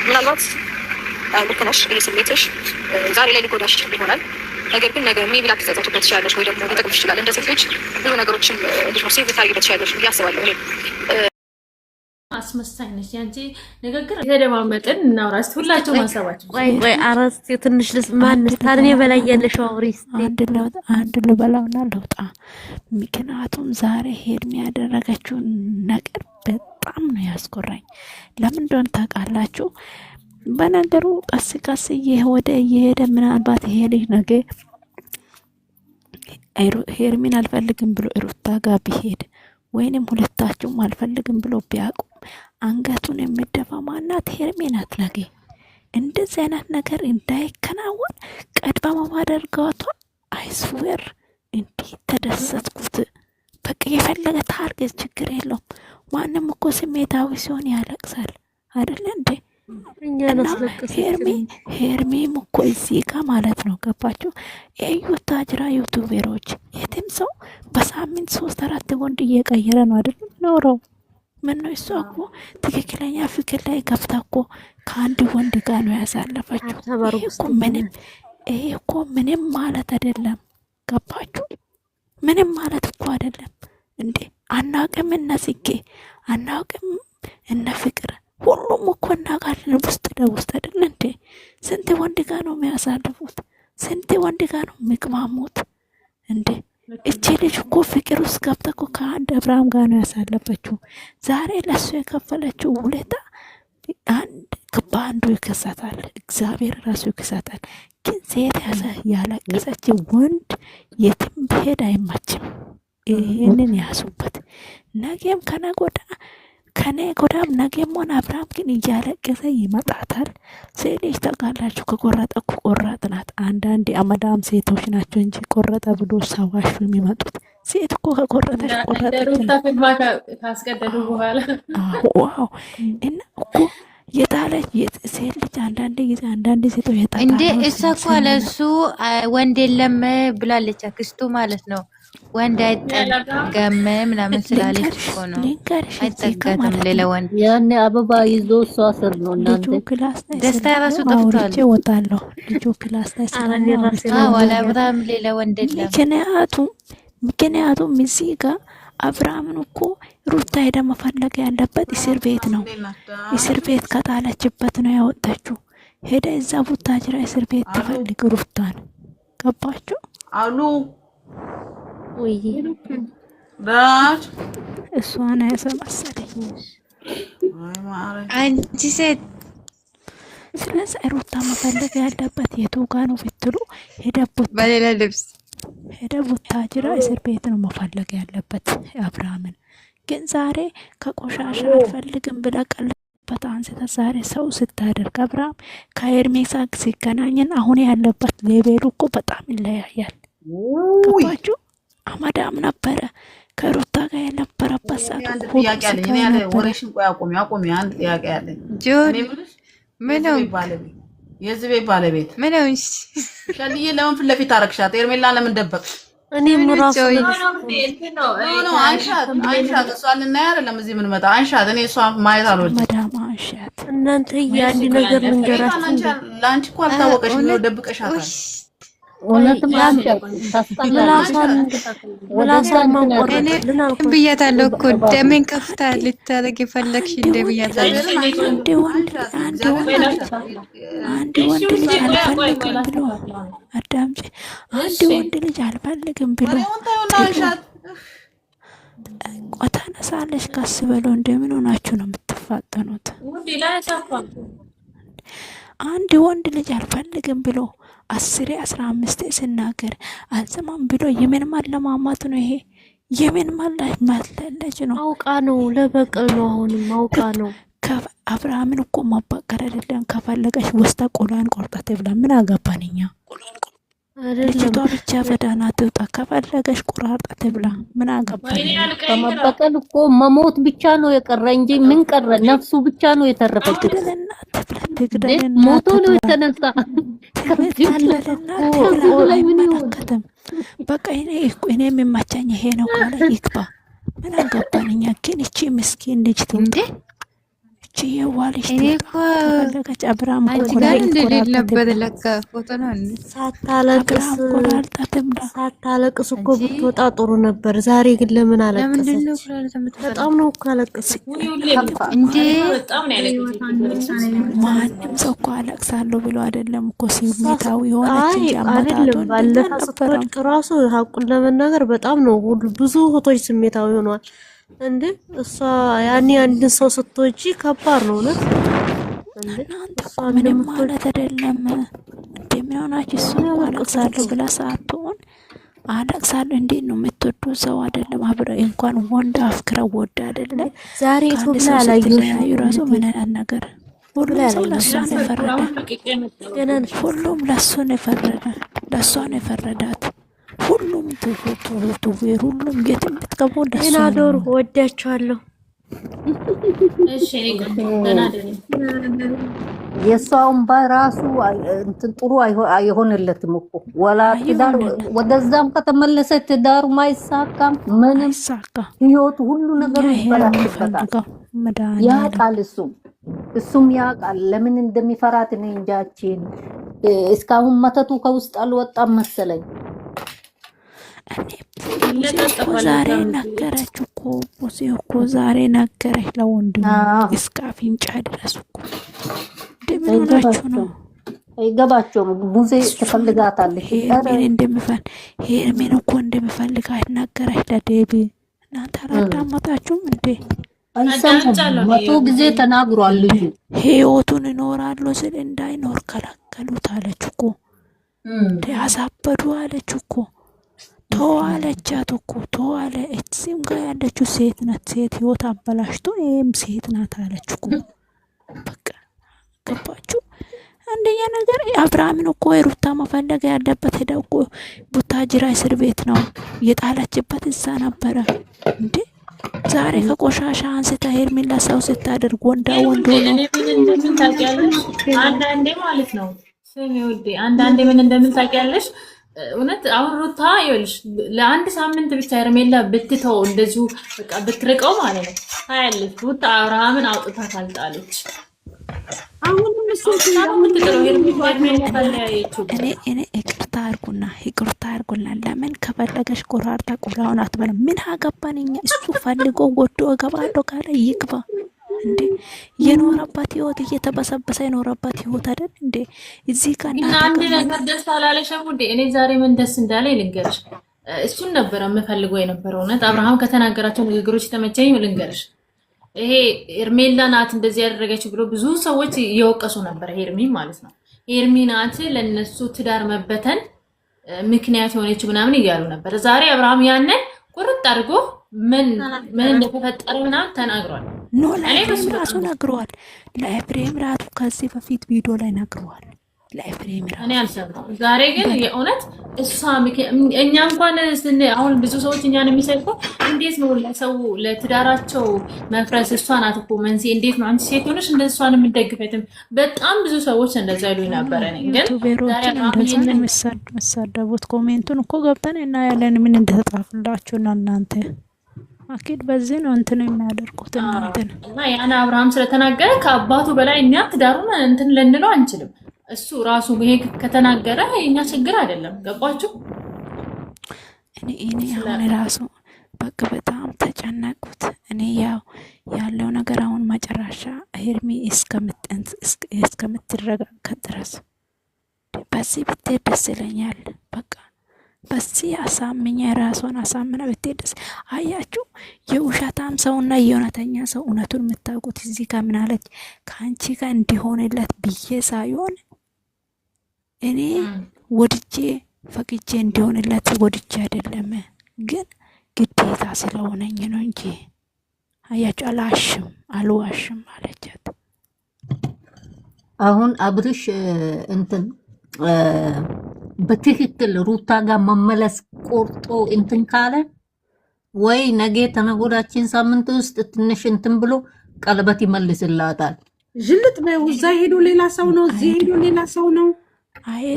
ምናልባት ልክ ነሽ ስሜትሽ ዛሬ ላይ ሊጎዳሽ ይሆናል። ነገር ግን ነገ ሜቢ ላትጸጸችበት ትችላለሽ ወይ ደግሞ ሊጠቅምሽ ይችላል። እንደ ሴት ልጅ ብዙ ነገሮችን ልጅ ነው ሴት ልታደርጊበት ትችላለሽ ብዬ አስባለሁ። አስመሳይ ነሽ ያንቺ ንግግር። የተደማመጥን እናውራ እስኪ ሁላችሁም ሀሳባችሁ። ወይ አረስቲ ትንሽ ማንስ ታድኔ በላይ ያለሽው አውሪስ አንድ ልበላውና ልውጣ። ምክንያቱም ዛሬ ሄርሜ ያደረገችው ነገር በጣም ነው ያስቆራኝ። ለምን እንደሆነ ታውቃላችሁ? በነገሩ ቀስ ቀስ እየሄደ ምናልባት ይሄ ልጅ ነገ ሄርሜን አልፈልግም ብሎ ሩታ ጋር ቢሄድ ወይንም ሁለታችሁም አልፈልግም ብሎ ቢያቁም አንገቱን የሚደፋ ማናት? ሄርሜ ናት። ነገ እንደዚህ አይነት ነገር እንዳይከናወን ቀድማ ማድረጓቷ አይስዌር እንዲህ ተደሰትኩት። በቃ የፈለገ ታርገዝ ችግር የለውም። ማንም እኮ ስሜታዊ ሲሆን ያለቅሳል አይደለ እንዴ? ሄርሜም እኮ እዚህ ጋር ማለት ነው ገባችሁ? የዩት ታጅራ ዩቱቤሮች የትም ሰው በሳምንት 3-4 ወንድ እየቀየረ ነው አይደለም ኖረው። ምን ነው እሷ እኮ ትክክለኛ ፍቅር ላይ ገብታ እኮ ከአንድ ወንድ ጋር ነው ያሳለፈችው። ይሄ እኮ ምንም ማለት አይደለም። ገባችሁ? ምንም ማለት እኮ አይደለም እንዴ። አናውቅም እነ ጽጌ አናውቅም እነ ፍቅር ሁሉም እኮ እናውቃለን። ውስጥ ለውስጥ አይደል እንዴ? ስንት ወንድ ጋር ነው የሚያሳልፉት? ስንት ወንድ ጋር ነው የሚቅማሙት እንዴ? እቺ ልጅ እኮ ፍቅር ውስጥ ገብታ እኮ ከአንድ አብርሃም ጋር ነው ያሳለፈችው። ዛሬ ለሱ የከፈለችው ውለታ በአንዱ ይከሳታል፣ እግዚአብሔር ራሱ ይከሳታል። ግን ሴት ያለቀሰች ወንድ የትም ብሄድ አይማችም። ይህንን ያሱበት። ነገም ከኔ ጎዳም ነገም ሆነ አብርሃም ግን እያለቀሰ ይመጣታል። ሴት ልጅ ታውቃላችሁ፣ ከቆረጠ እኮ ቆራጥ ናት። አንዳንድ አመዳም ሴቶች ናቸው እንጂ ቆረጠ ብሎ ሰዋሹ የሚመጡት። ሴት እኮ ከቆረጠች ካስቀደዱ በኋላ ዋው እና እኮ የጣለች ሴት ልጅ አንዳንድ ሴቶች የጣለ እንዴ እሷ እኮ ለሱ ወንድ የለም ብላለች አክስቱ ማለት ነው። ወንድ አይጠገም ምናምን ስላለች እኮ ነው። አይጠገም ሌላ ወንድ ያኔ አበባ ይዞ እሷ ስር ነው። እናንተ ደስታ ራሱ ጠፍቷል። ወጣለሁ ልጁ ክላስ ላይ ዋላ አብርሃም ሌላ ወንድ የለም። ምክንያቱም እዚህ ጋር አብርሃምን እኮ ሩታ ሄደ መፈለግ ያለበት እስር ቤት ነው። እስር ቤት ከጣለችበት ነው ያወጣችው። ሄደ እዛ ቡታጅራ እስር ቤት ትፈልግ ሩታን። ገባችሁ አሉ ወይ ዳት እሷን ያሰመሰለኝ አንቺ ሴት። ስለዚህ ሩታ መፈለግ ያለበት የቱ ጋር ነው ብትሉ በሌላ ልብስ ሄደ ቡታጅራ እስር ቤት ነው መፈለግ ያለበት አብርሃምን። ግን ዛሬ ከቆሻሻ አልፈልግም ብላ ቀለበት አንስተ ዛሬ ሰው ስታደርግ አብርሃም ከኤርሜሳ ሲገናኝን አሁን ያለበት ሌቤሉ እኮ በጣም ይለያያል። ገባችሁ? አመዳም ነበረ ከሩታ ጋር የነበረበት ሰዓት ጥያቄ አለኝ። እኔ ያለ ወሬሽን ቆይ አቁሚ። አንድ ጥያቄ አለኝ። ምነው የዚህ ቤት ባለቤት ምነው ሸልዬ ለምን ፊት ለፊት አረግሻት? ኤርሜላ ለምን ደበቅ? እኔም ራሱ አንሻት እሷ ልናይ አይደለም እዚህ ምን መጣ አንሻት። እኔ እሷ ማየት አልወድም። መዳማ አንሻት። እናንተ ያንዲ ነገር ልንገራችሁ። ላንቺ እኮ አልታወቀሽም ነው ደብቀሻታል። እውነትም አንሻት ታስጠላላሳን ወላሳን ማንቆርጥልን አልኩ ብያታለሁ እኮ ደሜን ከፍታ ልታረግ የፈለግሽ እንደ ብያታለሁ። አንድ ወንድ ልጅ አልፈልግም ብሎ አዳምጪ። አንድ ወንድ ልጅ አልፈልግም ብሎ ቆታነሳለሽ ካስ በሎ እንደምን ሆናችሁ ነው የምትፋጠኑት? አንድ ወንድ ልጅ አልፈልግም ብሎ 10-15 ሲናገር አልሰማም ብሎ የምን ማለማማት ነው ይሄ? የምን ማለለጅ ነው? አውቃ ነው ለበቀል ነው። አሁንም አውቃ ነው። አብርሃምን እኮ ማባቀር አይደለም። ከፈለገሽ ወስታ ቆላን ቆርጣት ብላ ምን አገባንኛ? ልጅቷ ብቻ በዳና ትውጣ። ከፈለገሽ ቆራርጣት ብላ ምን አገባን? ከመበቀል እኮ መሞት ብቻ ነው የቀረ እንጂ ምን ቀረ? ነፍሱ ብቻ ነው የተረፈች። ትግደልና ሞቶ ነው የተነሳ። በቃ እኔ የሚማቻኝ ይሄ ነው ካለ ይግባ። ምን አገባን እኛ? ግን እቺ ምስኪን ልጅ ትውጣ። እቺ እቺ የዋልሽ እኔ እኮ ፈለገች አብራም አንቺ ጋር እንደሌለበት ለካ ፎቶ ነው ሳታለቅስ እኮ ብትወጣ ጥሩ ነበር። ዛሬ ግን ለምን አለቀሰች? በጣም ነው እኮ አለቀሰች እንዴ። ማንም ሰው እኮ አለቅሳለሁ ብሎ አይደለም እኮ ስሜታዊ ሆነች እንጂ አመጣጡ ባለፈ ስትወድቅ ራሱ ሀቁን ለመናገር በጣም ነው ብዙ እህቶች ስሜታዊ ሆኗል። እንዴ እሷ ያኔ አንድን ሰው ስትወጂ ከባድ ነው እውነት። እናንተ እኮ ምንም ማለት አይደለም እንደሚሆናችሁ እሱ አለቅሳለሁ ብላ ሳትሆን አለቅሳለሁ እንዴት ነው የምትወዱ ሰው አይደለም አብረ እንኳን ወንድ አፍቅረ ወድ አይደለም ዛሬ ኢትዮጵያ ያላየሁሽ ራሱ ምን አይነት ነገር ሁሉም ሰው ለእሷ ነው የፈረደ። ሁሉም ለእሱ ነው የፈረደ፣ ለእሷ ነው የፈረዳት። ሁሉም ቱዌር ሁሉም የትም ብትገቡ ለእሷ ናዶር ወዳቸዋለሁ። እሺ የሷውን በራሱ እንትን ጥሩ አይሆንለትም እኮ ወላ ትዳር ወደዛም ከተመለሰ ትዳሩ ማይሳካም ምንም ህይወቱ ሁሉ ነገሩ ይበላሽበታል። ያውቃል እሱም ያውቃል ለምን እንደሚፈራት እኔ እንጃችን። እስካሁን መተቱ ከውስጥ አልወጣም መሰለኝ። ዛሬ ነገረች እኮ ቡዜ እኮ ዛሬ ነገረች ለወንድሙ እስከ አፍንጫ ድረስ እኮ እንደምናችሁ ነው። አይገባቸውም። ቡዜ ትፈልጋታለች ሄርሜን እኮ እንደሚፈልጋት ነገረች ለዴቢ። እናንተ አላዳመጣችሁም እንዴ? መቶ ጊዜ ተናግሯል ልጁ። ህይወቱን እኖራለሁ ስል እንዳይኖር ከለከሉት አለች እኮ። ያሳበዱ አለች እኮ። ተዋለቻት እኮ ተዋለ። እዚህም ጋር ያለችው ሴት ናት። ሴት ህይወት አበላሽቶ ይሄም ሴት ናት አለች እኮ። በቃ ገባችሁ? አንደኛ ነገር አብርሃምን እኮ የሩታ መፈለግ ያለበት ሄደው እኮ ቡታጅራ እስር ቤት ነው የጣለችበት እዛ ነበረ እንዴ። ዛሬ ከቆሻሻ አንስታ ሄርሜላ ሰው ስታደርግ ወንዳ ወንዶ ነው። አንዳንዴ ማለት ነው ስሚ ውዴ፣ አንዳንዴ ምን እንደምን ታውቂያለሽ? እውነት አሁን ሩታ ይኸውልሽ ለአንድ ሳምንት ብቻ ሄርሜላ ብትተው እንደዚሁ በቃ ብትርቀው ማለት ነው ታያለሽ። ሩታ አብርሃምን አውጥታ ካልጣለች አሁንም እሱ ምትጥለው ሄርሜላ ታለያየችው። እኔ ይቅርታ አድርጉና ለምን ከፈለገሽ ቆራርጣ ቆራውን አትበለም። ምን አገባን እኛ። እሱ ፈልጎ ወዶ እገባለሁ ካለ ይግባ እንዴ። የኖረባት ህይወት እየተበሰበሰ የኖረባት ህይወት አይደል እንዴ? እዚህ ጋር አንድ ነገር ደስ አላለሽም እንዴ? እኔ ዛሬ ምን ደስ እንዳለ ልንገርሽ። እሱን ነበር የምፈልገው የነበረው። እውነት አብርሃም ከተናገራቸው ንግግሮች ተመቸኝ ልንገርሽ። ይሄ ሄርሜላ ናት እንደዚህ ያደረገችው ብሎ ብዙ ሰዎች እየወቀሱ ነበር። ሄርሚ ማለት ነው ሄርሚ ናት ለነሱ ትዳር መበተን ምክንያት የሆነችው ምናምን እያሉ ነበር። ዛሬ አብርሃም ያንን ቁርጥ አድርጎ ምን እንደተፈጠረ ምናምን ተናግሯል። ኖ ላይ ራሱ ነግሯል። ለኤፍሬም ራሱ ከዚህ በፊት ቪዲዮ ላይ ነግሯል። ለኤፍሬም ራሱ እኔ አልሰማሁም። ዛሬ ግን የእውነት እሷ እኛ እንኳን አሁን ብዙ ሰዎች እኛን የሚሰልፈው እንዴት ነው ለሰው ለትዳራቸው መፍረስ እሷ ናት እኮ መንስኤ፣ እንዴት ነው አንቺ ሴት ሆነሽ እንደ እሷን የምትደግፈትም? በጣም ብዙ ሰዎች እንደዛ ይሉኝ ነበረ። እኔ ግን ዛሬ መሳደቡት ኮሜንቱን እኮ ገብተን እና ያለን ምን እንደተጻፈላችሁና እናንተ አኪድ በዚህ ነው እንትን የሚያደርጉት እናንተ እና ያን አብርሃም ስለተናገረ ከአባቱ በላይ እኛ ትዳሩን እንትን ልንለው አንችልም። እሱ ራሱ ይሄ ከተናገረ የኛ ችግር አይደለም። ገባችሁ? እኔ አሁን ራሱ በቃ በጣም ተጨነቁት። እኔ ያለው ነገር አሁን መጨረሻ ሄርሚ እስከምትረጋጋ ድረስ በዚህ ብትሄድ ደስ ይለኛል። በቃ በዚህ አሳምኛ ራሷን አሳምና ብትሄድ ደስ። አያችሁ የውሸታም ሰውና የእውነተኛ ሰው እውነቱን የምታውቁት እዚህ ጋር ምን አለች? ከአንቺ ጋር እንዲሆንለት ብዬ ሳይሆን እኔ ወድጄ ፈቅጄ እንዲሆንለት ወድጄ አይደለም፣ ግን ግዴታ ስለሆነኝ ነው እንጂ አያችሁ አልዋሽም አለቻት። አሁን አብርሽ እንትን በትክክል ሩታ ጋር መመለስ ቆርጦ እንትን ካለ ወይ ነገ ተነጎዳችን ሳምንት ውስጥ ትንሽ እንትን ብሎ ቀለበት ይመልስላታል። ጅልጥ ነው። እዛ ሄዶ ሌላ ሰው ነው፣ እዚህ ሄዶ ሌላ ሰው ነው።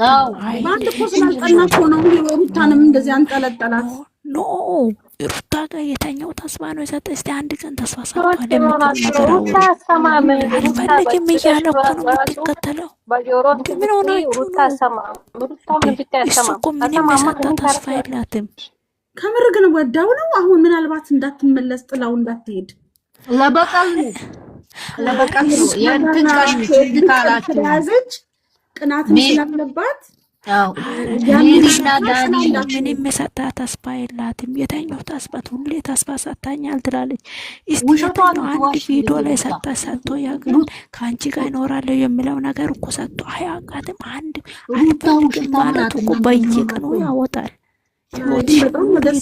አዎ ባንድ እኮ ስላልጠናቸው ነው ሩታንም እንደዚህ አንጠለጠላት። ኖ ሩታ ጋር የተኛው ተስፋ ነው የሰጠ። እስቲ አንድ ቀን ተስፋ ሰጥቷል ሩታ የምትል ሰማም አልፈልግም እያለ እኮ ነው የምትከተለው። ምን ሆናችሁ እሱ እኮ ምንም የሰጠ ተስፋ የላትም። ከምር ግን ወዳው ነው። አሁን ምናልባት እንዳትመለስ ጥላው እንዳትሄድ ለበቀል የእንትንቃሽ ትዝታላችሁ ያዘች ቅናትም ስላለባት ምንም የሰጣ ተስፋ የላትም። የተኛው ተስፋ ሁሌ ተስፋ ሰጥታኛል ትላለች። እስቲ አንድ ቪዲዮ ላይ ሰጥቶ ያገኝ ከአንቺ ጋር ይኖራለሁ የሚለው ነገር እኮ ሰጥቶ አያውቃትም። አንድ አልፈልግም ማለት እኮ በየቀኑ ያወጣል። ይወጣል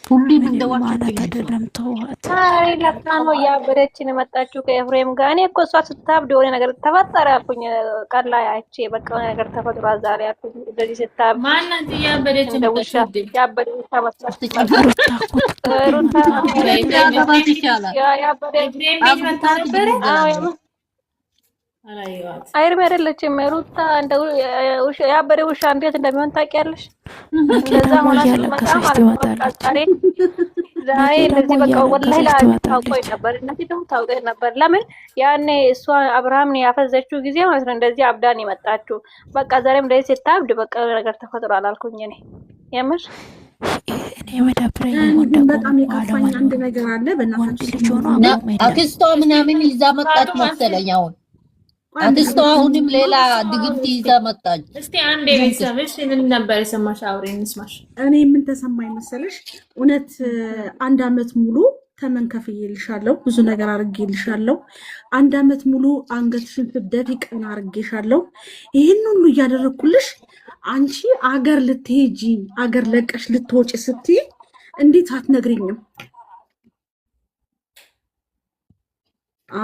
ሁሉም እንደዋት ማለት አይደለም። ተዋት። አይ ለካ ነው ያበረችን መጣችሁ ከኤፍሬም ጋር። እኔ እኮ እሷ ስታብድ የሆነ ነገር ተፈጠረ አልኩኝ። ቀን ላይ አይቼ በቃ የሆነ ነገር ተፈጥሯል ዛሬ አልኩኝ። እንደዚህ ስታብድ ማናት ያበረች መጣችሁ? ያበረች ተመጣጣች አይርም አይደለችም ሩታ። እንደው ያበደ ውሻ እንዴት እንደሚሆን ታውቂያለሽ? እንደዛ ሆና እያለቀሰች ትወጣለች። ዛሬ እንደዚህ በቃ ወላሂ ታውቆይ ነበር፣ እነዚህ ደግሞ ታውቆይ ነበር። ለምን ያኔ እሷ አብርሃምን ያፈዘችው ጊዜ ማለት ነው እንደዚህ አብዳን የመጣችው። በቃ ዛሬም እንደዚህ ስታብድ በቃ ነገር ተፈጥሯል አልኩኝ እኔ የምር እኔ መዳብረኝ በጣም የከፋኝ አንድ ነገር አለ። በእናትሽ ልጅ ሆኖ አክስቷ ምናምን ይዛ መጣች መሰለኝ አሁን አክስቷ አሁንም ሌላ ድግምት ይዛ መጣች። እስቲ አንዴ ቤተሰብሽ ምን ነበር የሰማሽ? አውሬ እንስማሽ። እኔ ምን ተሰማኝ መሰለሽ? እውነት አንድ አመት ሙሉ ተመን ከፍዬልሻለሁ፣ ብዙ ነገር አድርጌልሻለሁ። አንድ አመት ሙሉ አንገትሽን ስደፊ ቀና አድርጌሻለሁ። ይህን ሁሉ እያደረግኩልሽ አንቺ አገር ልትሄጂ አገር ለቀሽ ልትወጪ ስትይ እንዴት አትነግሪኝም?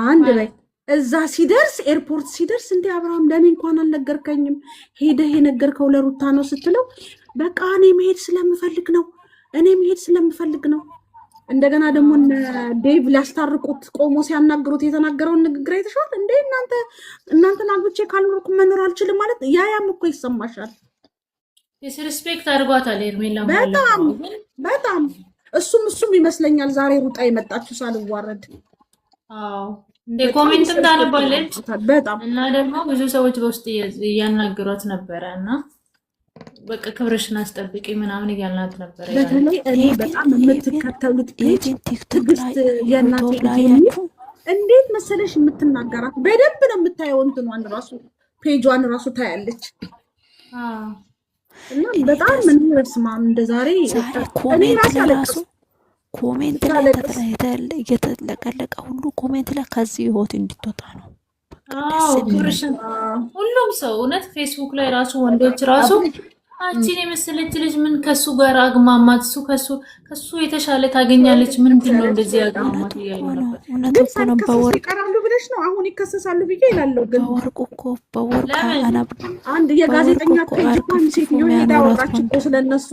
አንድ ላይ እዛ ሲደርስ ኤርፖርት ሲደርስ እንዴ አብርሃም ለኔ እንኳን አልነገርከኝም፣ ሄደህ የነገርከው ለሩታ ነው ስትለው በቃ እኔ መሄድ ስለምፈልግ ነው። እንደገና ደግሞ ዴቭ ሊያስታርቁት ቆሞ ሲያናግሩት የተናገረውን ንግግር አይተሻል እንዴ? እናንተን አግብቼ ካልኖርኩ መኖር አልችልም ማለት ያም እኮ ይሰማሻል። ዲስሪስፔክት አድርጓታል ሄርሜላ በጣም እሱም ይመስለኛል ዛሬ ሩጣ የመጣችው ሳልዋረድ። አዎ እንደ ኮሜንትም ታነባለች በጣም እና ደግሞ ብዙ ሰዎች በውስጥ እያናገሯት ነበረ እና በቃ ክብርሽን አስጠብቂ ምናምን እያልናት ነበረ። በተለይ እኔ በጣም የምትከተሉት ትዕግስት የእናቴ እንዴት መሰለሽ የምትናገራት በደንብ ነው የምታየው። እንትኗን ራሱ ፔጇን ራሱ ታያለች እና በጣም ምን ይመስማም እንደዛሬ እኔ ራሴ አለቀስኩ። ኮሜንት ላይ እየተለቀለቀ ሁሉ ኮሜንት ላይ ከዚህ ህይወት እንድትወጣ ነው። ሁሉም ሰው እውነት ፌስቡክ ላይ ራሱ ወንዶች ራሱ አንቺን የመሰለች ልጅ ምን ከሱ ጋር አግማማት፣ እሱ ከሱ የተሻለ ታገኛለች፣ ምንድን ነው እንደዚህ ያግማማት እያሉ ነበር። እውነት እኮ ነው። በወርቅ ይቀራሉ ብለሽ ነው አሁን ይከሰሳሉ ብዬ ይላለሁ። ግን በወርቅ እኮ በወርቅ አንድ የጋዜጠኛ ፔጅ እንኳን ሴትዮ ሄዳ አወራች እኮ ስለነሱ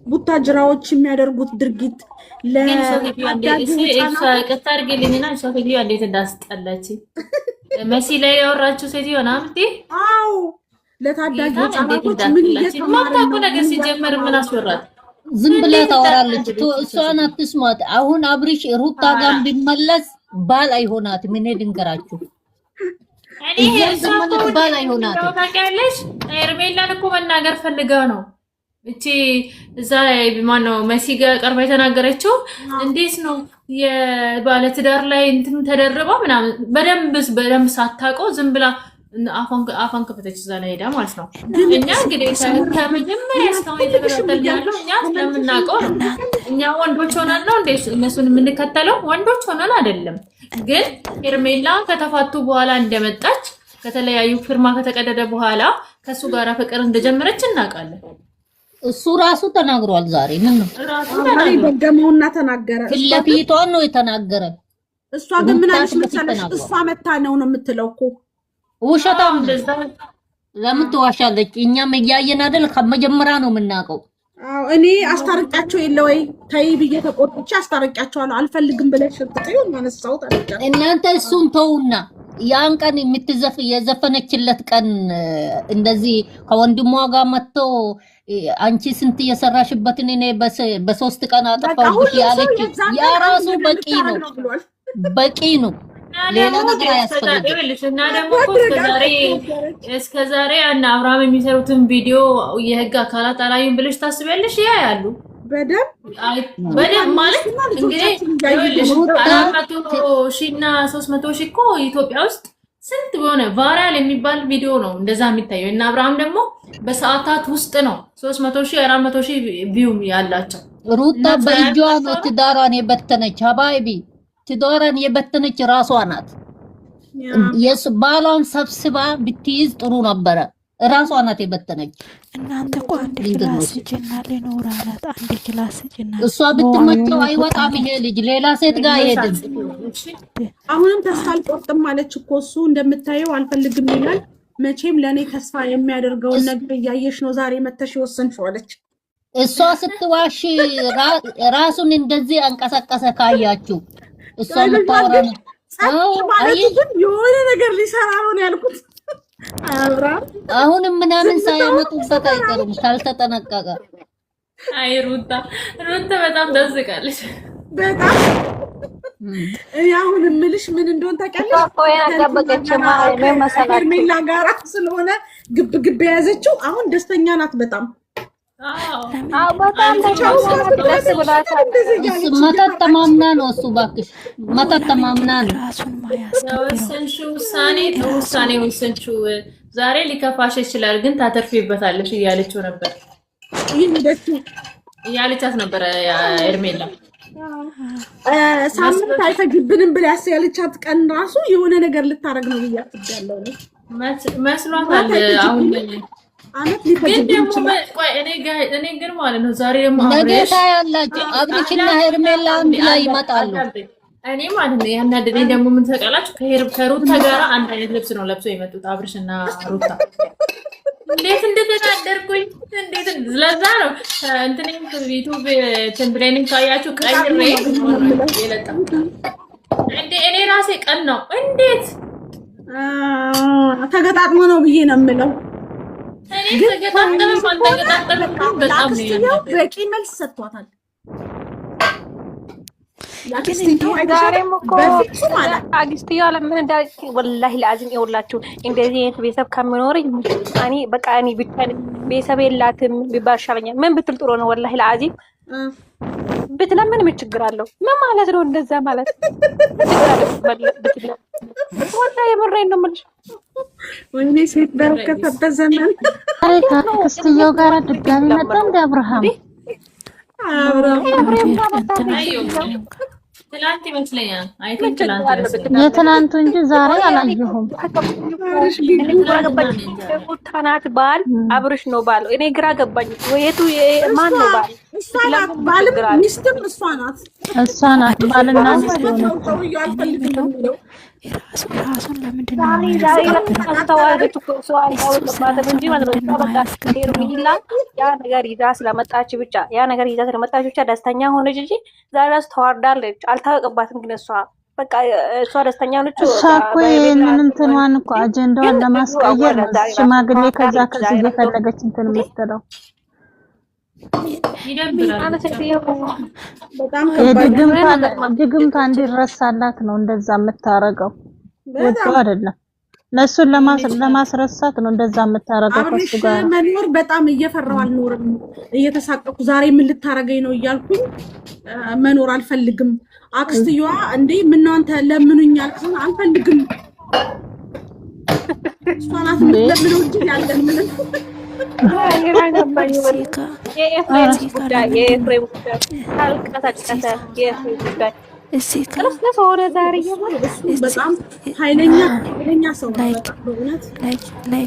ቡታጅራዎች የሚያደርጉት ድርጊት ቀጥታ አድርጌልኝና ሴትዮ እንዴት እንዳስጠላች መሲ ላይ ያወራችው ሴትዮ ናምቲ። አዎ ለታዳጊ ህጻናቶች ምን እየተማሩ ነገር ሲጀመር ምን አስወራት? ዝም ብላ ታወራለች። እሷን አትስማት። አሁን አብሪሽ ሩታ ጋር ቢመለስ ባል አይሆናትም። ምን ድንገራችሁ እኔ እሷ ባል አይሆናትም። ታውቂያለሽ ሄርሜላን እኮ መናገር ፈልጋ ነው እቺ እዛ ማነው መሲ ጋር ቀርባ የተናገረችው። እንዴት ነው የባለትዳር ላይ እንትን ተደርባ ምናምን በደንብ ሳታውቀው ዝም ብላ አፋን ከፈተች እዛ ላይ ሄዳ ማለት ነው። እኛ እንግዲህ ከመጀመሪያ እስካሁን የተከታተልነው እኛ ስለምናውቀው እኛ ወንዶች ሆነን ነው እንዴ እነሱን የምንከተለው? ወንዶች ሆነን አይደለም። ግን ሄርሜላ ከተፋቱ በኋላ እንደመጣች ከተለያዩ ፊርማ ከተቀደደ በኋላ ከሱ ጋር ፍቅር እንደጀመረች እናውቃለን። እሱ ራሱ ተናግሯል። ዛሬ ምን ነው ዛሬ በደመውና ተናገረ። ፊት ለፊቷን ነው የተናገረ። እሷ ግን ምን አለች መሰለሽ? እሷ መታ ነው የምትለው እኮ ውሸታም። ለምን ትዋሻለች? እኛም እያየን አይደል? ከመጀመሪያ ነው የምናውቀው። አዎ እኔ አስታርቂያቸው የለ ወይ ተይ ብዬ ተቆጥቼ አስታርቂያቸዋለሁ። አልፈልግም ብለሽ ስትጠዩ ማነሳው ታለች። እናንተ እሱን ተውና ያን ቀን የዘፈነችለት ቀን እንደዚህ ከወንድሟ ጋር መጥቶ አንቺ ስንት የሰራሽበትን እኔ በ3 ቀን አጠፋሁሽ ያለች ያ ራሱ በቂ ነው። ሌላ ነገር አያስፈልግም። እና ደግሞ እስከዛሬ እና አብርሃም የሚሰሩትን ቪዲዮ የህግ አካላት አላዩም ብለሽ ታስቢያለሽ? ያያሉ በደም ማለት እንግዲህ 400,000 እና 300,000 እኮ ኢትዮጵያ ውስጥ ስንት በሆነ ቫይራል የሚባል ቪዲዮ ነው እንደዛ የሚታየው። እና አብርሃም ደግሞ በሰዓታት ውስጥ ነው 300,000 400,000 ቪው ያላቸው። ሩታ በእጇ ነው ትዳሯን የበተነች ሀባይቢ ትዳሯን የበተነች ራሷ ናት። ባሏን ሰብስባ ብትይዝ ጥሩ ነበረ። ራሷ ናት የበተነች። እናንተ እኮ አንድ ክላስ ጀናል ይኖራላት አንድ ክላስ ጀናል እሷ ብትመቸው አይወጣም ይሄ ልጅ ሌላ ሴት ጋር አይሄድም። አሁንም ተስፋ አልቆርጥም ማለች እኮ እሱ እንደምታየው አልፈልግም ይላል። መቼም ለኔ ተስፋ የሚያደርገውን ነገር እያየሽ ነው ዛሬ መተሽ ወሰንሽው አለች። እሷ ስትዋሽ ራሱን እንደዚህ አንቀሳቀሰ ካያችሁ እሷ መታወራ ነው። ግን የሆነ ነገር ሊሰራ ነው ያልኩት። አሁንም ምናምን ሳያመጡበት አይቀርም ካልተጠነቀቀ። አይ ሩታ በጣም ደስቃለች። በጣም እኔ አሁን እምልሽ ምን እንደሆነ ታውቂያለሽ? ሄርሜላ ጋራ ስለሆነ ግብ የያዘችው አሁን ደስተኛ ናት በጣም። መተት ተማምና ነው እሱ እባክሽ መተት ተማምና ነው። የወሰንሽው ውሳኔ ጥሩ ውሳኔ ወሰንሽው። ዛሬ ሊከፋሽ ይችላል ግን ታተርፊበታለሽ እያለችው ነበር እያለቻት ነበረ ሄርሜላ። ሳምንት አይፈጅብንም ብላ ያለቻት ቀን ራሱ የሆነ ነገር ልታረግ ነው ብያስባለሁ ነው መስሏታል። አሁን ግን ደግሞ ቆይ እኔ ግን ማለት ነው ዛሬ ደግሞ ነገታ ያላችሁ አብርሽና ሄርሜላ አንድ ላይ ይመጣሉ። እኔ ማለት ነው ያናደደኝ ደግሞ ምን ተቃላችሁ ከሩታ ጋር አንድ አይነት ልብስ ነው ለብሶ የመጡት አብርሽና ሩታ። እንዴት እንደተናደርኩኝ እንዴት ለዛ ነው እንትኔም ዩቲዩብ ቴምፕሌይን ካያችሁ ቀይሬ የለጠም እንዴ እኔ ራሴ ቀን ነው እንዴት ተገጣጥሞ ነው ብዬ ነው የምለው። ግን በጣም ነው በቂ መልስ ሰጥቷታል። አግስትዮ ለምን እንዳልክ ወላሂ ለአዝም ይውላችሁ እንደዚህ አይነት ቤተሰብ ከመኖርኝ እኔ በቃ እኔ ብቻ ቤተሰብ የላትም ቢባል ይሻለኛል። ምን ብትል ጥሩ ነው ወላሂ ለአዚም ብትለምን ምን ችግር አለው? ምን ማለት ነው እንደዛ ማለት ብትለ ወላሂ የምሬን ነው የምልሽ። ወይኔ ሴት በረከተበት ዘመን አክስትዮ ጋር ድጋሚ መጣ እንደ አብርሃም ትላንት ይመስለኛል አይተን የትላንቱ እንጂ ዛሬ አላየሁም። ታናት ባል አብርሽ ነው ባል። እኔ ግራ ገባኝ። ወይቱ ማን ነው ባል? ባል ሚስትም እሷ ናት ባልና ሚስት ነው። ራሱን ለምንድን ነው ያ ነገር ይዛ ስለመጣች ብቻ ደስተኛ ሆነች እንጂ ዛሬ ራሱ ተዋርዳለች። አልታወቀባትም ግን በቃ እሷ ደስተኛ ነች። እሷ እኮ ይሄንን እንትኗን እኮ አጀንዳዋን ለማስቀየር ሽማግሌ ከዛ እየፈለገች እንትን የምትለው ድግምታ እንዲረሳላት ነው እንደዛ የምታረገው። ወጥቶ አይደለም ለሱን ለማስረሳት ነው እንደዛ የምታረገው። ከሱ ጋር መኖር በጣም እየፈራው አልኖርም። እየተሳቀቁ ዛሬ ምን ልታረገኝ ነው እያልኩኝ መኖር አልፈልግም። አክስትየዋ እንዴ ምን አንተ ለምኑኛል አልፈልግም። ሷናት ለምኑ እንጂ ያለን ምን በጣም ኃይለኛ ሰው ነው።